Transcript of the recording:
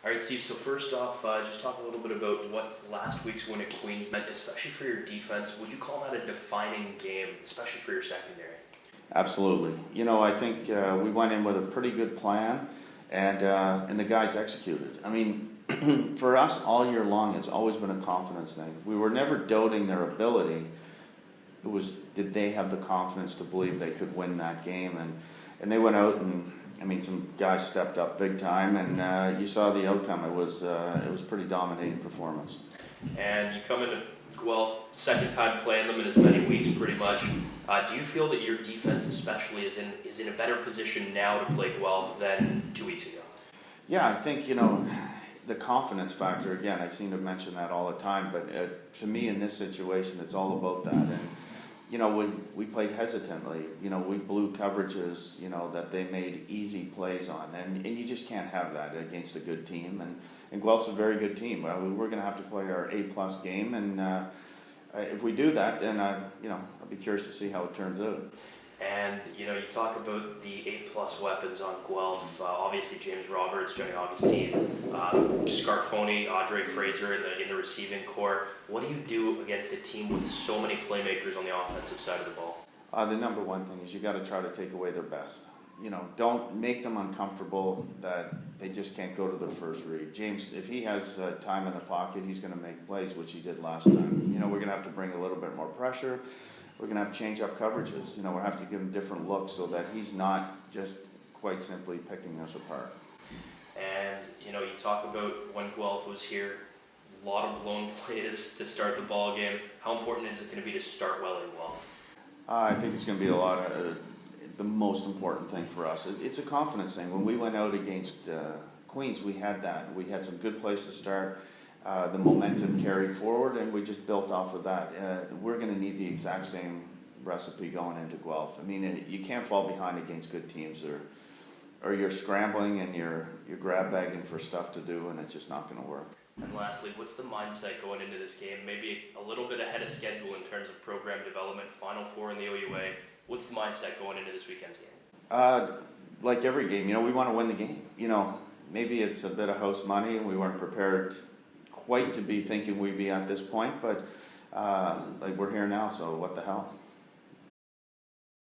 All right, Steve, so first off, just talk a little bit about what last week's win at Queens meant, especially for your defense. Would you call that a defining game, especially for your secondary? Absolutely. I think we went in with a pretty good plan, and the guys executed. I mean, for us all year long, it's always been a confidence thing. We were never doubting their ability. It was, did they have the confidence to believe they could win that game? And they went out and, some guys stepped up big time, and you saw the outcome. It was pretty dominating performance. And you come into Guelph, second time playing them in as many weeks, pretty much. Do you feel that your defense, especially, is in a better position now to play Guelph than 2 weeks ago? Yeah, I think the confidence factor. Again, I seem to mention that all the time, but to me, in this situation, it's all about that. And we played hesitantly. We blew coverages, that they made easy plays on. And you just can't have that against a good team. And Guelph's a very good team. We're going to have to play our A-plus game. And if we do that, then, I'll be curious to see how it turns out. And, you talk about the A-plus weapons on Guelph. Obviously, James Roberts, Johnny Augustine, Scarfoni, Audrey Fraser in the receiving core. What do you do against a team with so many playmakers on the offensive side of the ball? The number one thing is you got to try to take away their best. Don't make them uncomfortable that they just can't go to their first read. James, if he has time in the pocket, he's going to make plays, which he did last time. We're going to have to bring a little bit more pressure. We're going to have to change up coverages. We'll have to give him different looks so that he's not just quite simply picking us apart. And, you talk about when Guelph was here, a lot of blown plays to start the ball game. How important is it going to be to start well in Guelph? I think it's going to be a lot of the most important thing for us. It's a confidence thing. When we went out against Queens, we had that. We had some good plays to start. The momentum carried forward, and we just built off of that. We're going to need the exact same recipe going into Guelph. You can't fall behind against good teams, or you're scrambling and you're grab bagging for stuff to do, and it's just not going to work. And lastly, what's the mindset going into this game? Maybe a little bit ahead of schedule in terms of program development, Final Four in the OUA. What's the mindset going into this weekend's game? Like every game, we want to win the game. Maybe it's a bit of house money, and we weren't prepared quite to be thinking we'd be at this point, but we're here now, so what the hell.